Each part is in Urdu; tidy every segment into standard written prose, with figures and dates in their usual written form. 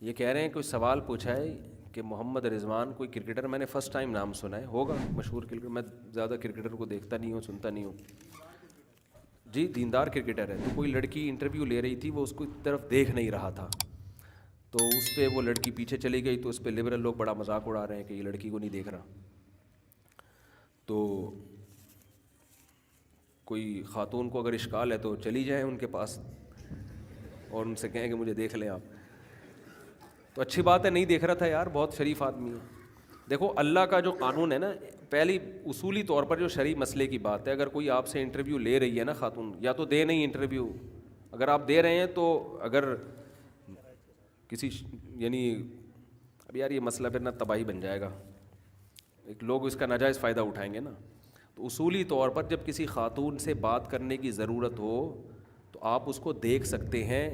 یہ کہہ رہے ہیں کوئی سوال پوچھا ہے کہ محمد رضوان کوئی کرکٹر، میں نے فرسٹ ٹائم نام سنا ہے، ہوگا مشہور کرکٹر، میں زیادہ کرکٹر کو دیکھتا نہیں ہوں، سنتا نہیں ہوں. جی دیندار کرکٹر ہے. تو کوئی لڑکی انٹرویو لے رہی تھی، وہ اس کو طرف دیکھ نہیں رہا تھا، تو اس پہ وہ لڑکی پیچھے چلی گئی، تو اس پہ لبرل لوگ بڑا مذاق اڑا رہے ہیں کہ یہ لڑکی کو نہیں دیکھ رہا. تو کوئی خاتون کو اگر اشکال ہے تو چلی جائیں ان کے پاس اور ان سے کہیں کہ مجھے دیکھ لیں آپ. تو اچھی بات ہے، نہیں دیکھ رہا تھا یار، بہت شریف آدمی ہے. دیکھو اللہ کا جو قانون ہے نا، پہلی اصولی طور پر جو شرعی مسئلے کی بات ہے، اگر کوئی آپ سے انٹرویو لے رہی ہے نا خاتون، یا تو دے نہیں انٹرویو، اگر آپ دے رہے ہیں تو اگر کسی یعنی اب یار یہ مسئلہ پھر نہ تباہی بن جائے گا، ایک لوگ اس کا ناجائز فائدہ اٹھائیں گے نا. تو اصولی طور پر جب کسی خاتون سے بات کرنے کی ضرورت ہو تو آپ اس کو دیکھ سکتے ہیں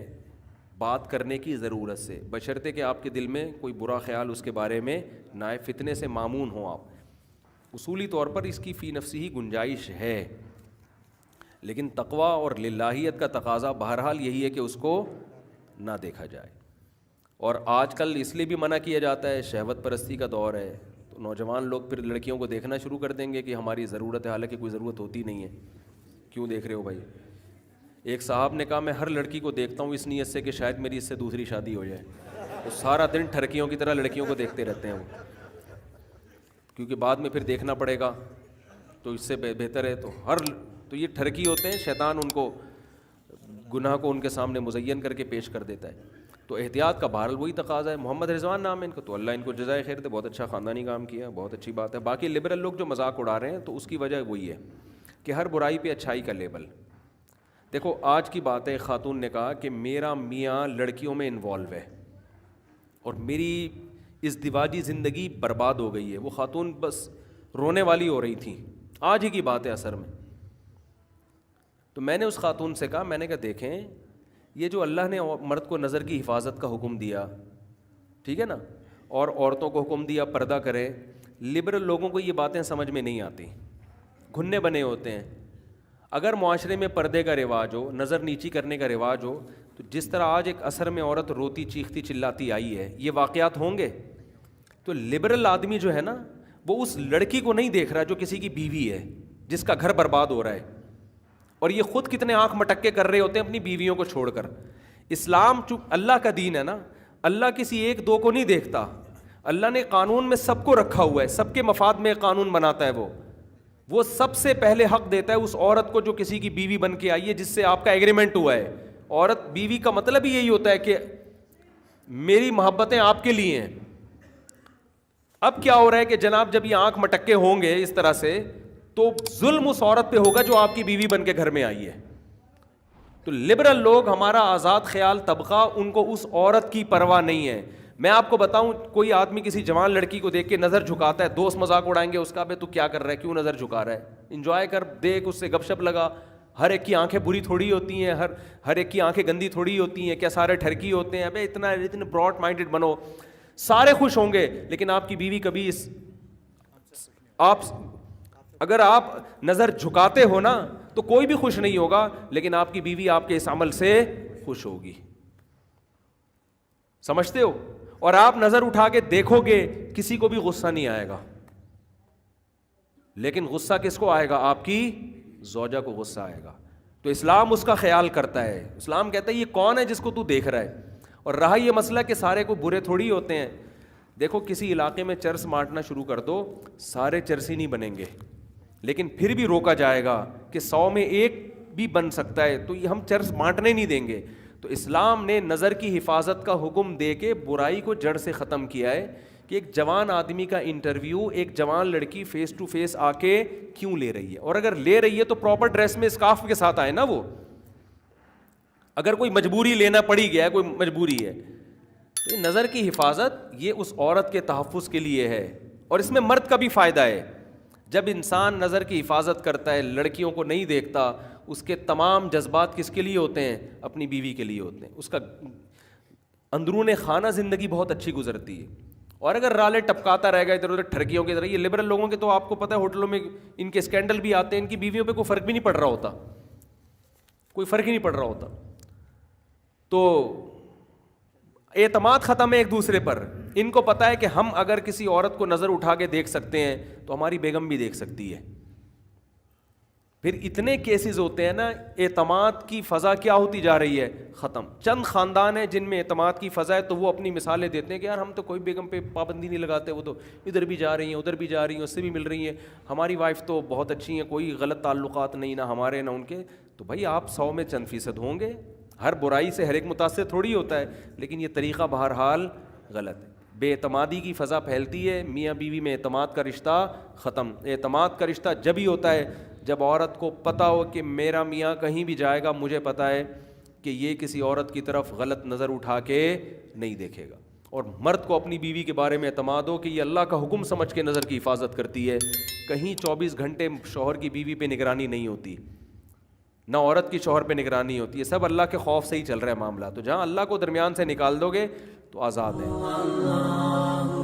بات کرنے کی ضرورت سے، بشرطے کہ آپ کے دل میں کوئی برا خیال اس کے بارے میں نہ آئے، فتنے سے مامون ہوں آپ. اصولی طور پر اس کی فی نفسی ہی گنجائش ہے، لیکن تقویٰ اور للہیت کا تقاضا بہرحال یہی ہے کہ اس کو نہ دیکھا جائے. اور آج کل اس لیے بھی منع کیا جاتا ہے، شہوت پرستی کا دور ہے، تو نوجوان لوگ پھر لڑکیوں کو دیکھنا شروع کر دیں گے کہ ہماری ضرورت ہے، حالانکہ کوئی ضرورت ہوتی نہیں ہے، کیوں دیکھ رہے ہو بھائی. ایک صاحب نے کہا میں ہر لڑکی کو دیکھتا ہوں اس نیت سے کہ شاید میری اس سے دوسری شادی ہو جائے، تو سارا دن ٹھرکیوں کی طرح لڑکیوں کو دیکھتے رہتے ہیں وہ، کیونکہ بعد میں پھر دیکھنا پڑے گا، تو اس سے بہتر ہے. تو یہ ٹھرکی ہوتے ہیں، شیطان ان کو گناہ کو ان کے سامنے مزین کر کے پیش کر دیتا ہے. تو احتیاط کا بہرحال وہی تقاضا ہے. محمد رضوان نام ہے ان کا، تو اللہ ان کو جزائے خیر دے، بہت اچھا خاندانی کام کیا، بہت اچھی بات ہے. باقی لبرل لوگ جو مذاق اڑا رہے ہیں تو اس کی وجہ وہی ہے کہ ہر برائی پہ اچھائی کا لیبل. دیکھو آج کی بات ہے، خاتون نے کہا کہ میرا میاں لڑکیوں میں انوالو ہے اور میری ازدواجی زندگی برباد ہو گئی ہے. وہ خاتون بس رونے والی ہو رہی تھی، آج ہی کی بات ہے اثر میں. تو میں نے اس خاتون سے کہا، میں نے کہا دیکھیں یہ جو اللہ نے مرد کو نظر کی حفاظت کا حکم دیا، ٹھیک ہے نا، اور عورتوں کو حکم دیا پردہ کرے، لبرل لوگوں کو یہ باتیں سمجھ میں نہیں آتی، گھنے بنے ہوتے ہیں. اگر معاشرے میں پردے کا رواج ہو، نظر نیچی کرنے کا رواج ہو، تو جس طرح آج ایک عصر میں عورت روتی چیختی چلاتی آئی ہے، یہ واقعات ہوں گے. تو لبرل آدمی جو ہے نا، وہ اس لڑکی کو نہیں دیکھ رہا جو کسی کی بیوی ہے، جس کا گھر برباد ہو رہا ہے، اور یہ خود کتنے آنکھ مٹکے کر رہے ہوتے ہیں اپنی بیویوں کو چھوڑ کر. اسلام اللہ کا دین ہے نا، اللہ کسی ایک دو کو نہیں دیکھتا، اللہ نے قانون میں سب کو رکھا ہوا ہے، سب کے مفاد میں قانون بناتا ہے. وہ سب سے پہلے حق دیتا ہے اس عورت کو جو کسی کی بیوی بن کے آئی ہے، جس سے آپ کا ایگریمنٹ ہوا ہے. عورت بیوی کا مطلب ہی یہی ہوتا ہے کہ میری محبتیں آپ کے لیے ہیں. اب کیا ہو رہا ہے کہ جناب جب یہ آنکھ مٹکے ہوں گے اس طرح سے، تو ظلم اس عورت پہ ہوگا جو آپ کی بیوی بن کے گھر میں آئی ہے. تو لبرل لوگ، ہمارا آزاد خیال طبقہ، ان کو اس عورت کی پرواہ نہیں ہے. میں آپ کو بتاؤں، کوئی آدمی کسی جوان لڑکی کو دیکھ کے نظر جھکاتا ہے، دوست مذاق اڑائیں گے اس کا، بے تو کیا کر رہا ہے، کیوں نظر جھکا رہا ہے، انجوائے کر، دیکھ، اس سے گپ شپ لگا. ہر ایک کی آنکھیں بری تھوڑی ہوتی ہیں، ہر ایک کی آنکھیں گندی تھوڑی ہوتی ہیں، کیا سارے ٹھرکی ہوتے ہیں؟ اتنے براڈ مائنڈڈ بنو، سارے خوش ہوں گے، لیکن آپ کی بیوی کبھی اگر آپ نظر جھکاتے ہو نا تو کوئی بھی خوش نہیں ہوگا، لیکن آپ کی بیوی آپ کے اس عمل سے خوش ہوگی. سمجھتے ہو؟ اور آپ نظر اٹھا کے دیکھو گے، کسی کو بھی غصہ نہیں آئے گا، لیکن غصہ کس کو آئے گا؟ آپ کی زوجہ کو غصہ آئے گا. تو اسلام اس کا خیال کرتا ہے. اسلام کہتا ہے یہ کون ہے جس کو تو دیکھ رہا ہے. اور رہا یہ مسئلہ کہ سارے کو برے تھوڑی ہوتے ہیں. دیکھو کسی علاقے میں چرس بانٹنا شروع کر دو، سارے چرسی نہیں بنیں گے، لیکن پھر بھی روکا جائے گا کہ 100 میں ایک بھی بن سکتا ہے، تو یہ ہم چرس بانٹنے نہیں دیں گے. تو اسلام نے نظر کی حفاظت کا حکم دے کے برائی کو جڑ سے ختم کیا ہے کہ ایک جوان آدمی کا انٹرویو ایک جوان لڑکی فیس ٹو فیس آ کے کیوں لے رہی ہے، اور اگر لے رہی ہے تو پراپر ڈریس میں، اسکارف کے ساتھ آئے نا. وہ اگر کوئی مجبوری لینا پڑی گیا ہے، کوئی مجبوری ہے، تو نظر کی حفاظت یہ اس عورت کے تحفظ کے لیے ہے، اور اس میں مرد کا بھی فائدہ ہے. جب انسان نظر کی حفاظت کرتا ہے، لڑکیوں کو نہیں دیکھتا، اس کے تمام جذبات کس کے لیے ہوتے ہیں؟ اپنی بیوی کے لیے ہوتے ہیں. اس کا اندرون خانہ زندگی بہت اچھی گزرتی ہے. اور اگر رالے ٹپکاتا رہے گا ادھر ادھر ٹھرکیوں کی طرح، یہ لبرل لوگوں کے تو آپ کو پتہ ہے ہوٹلوں میں ان کے اسکینڈل بھی آتے ہیں، ان کی بیویوں پہ کوئی فرق بھی نہیں پڑ رہا ہوتا، کوئی فرق ہی نہیں پڑ رہا ہوتا. تو اعتماد ختم ہے ایک دوسرے پر. ان کو پتہ ہے کہ ہم اگر کسی عورت کو نظر اٹھا کے دیکھ سکتے ہیں تو ہماری بیگم بھی دیکھ سکتی ہے. پھر اتنے کیسز ہوتے ہیں نا, اعتماد کی فضا کیا ہوتی جا رہی ہے, ختم. چند خاندان ہیں جن میں اعتماد کی فضا ہے, تو وہ اپنی مثالیں دیتے ہیں کہ یار ہم تو کوئی بیگم پہ پابندی نہیں لگاتے, وہ تو ادھر بھی جا رہی ہیں ادھر بھی جا رہی ہیں, اس سے بھی مل رہی ہیں, ہماری وائف تو بہت اچھی ہیں, کوئی غلط تعلقات نہیں, نہ ہمارے نہ ان کے. تو بھائی آپ 100 میں چند فیصد ہوں گے, ہر برائی سے ہر ایک متاثر تھوڑی ہوتا ہے, لیکن یہ طریقہ بہرحال غلط ہے. بے اعتمادی کی فضا پھیلتی ہے, میاں بیوی میں اعتماد کا رشتہ ختم. اعتماد کا رشتہ جب ہی ہوتا ہے جب عورت کو پتہ ہو کہ میرا میاں کہیں بھی جائے گا, مجھے پتہ ہے کہ یہ کسی عورت کی طرف غلط نظر اٹھا کے نہیں دیکھے گا. اور مرد کو اپنی بیوی کے بارے میں اعتماد ہو کہ یہ اللہ کا حکم سمجھ کے نظر کی حفاظت کرتی ہے. کہیں 24 گھنٹے شوہر کی بیوی پہ نگرانی نہیں ہوتی, نہ عورت کی شوہر پہ نگرانی ہوتی ہے, سب اللہ کے خوف سے ہی چل رہا ہے معاملہ. تو جہاں اللہ کو درمیان سے نکال دو گے تو آزاد ہے.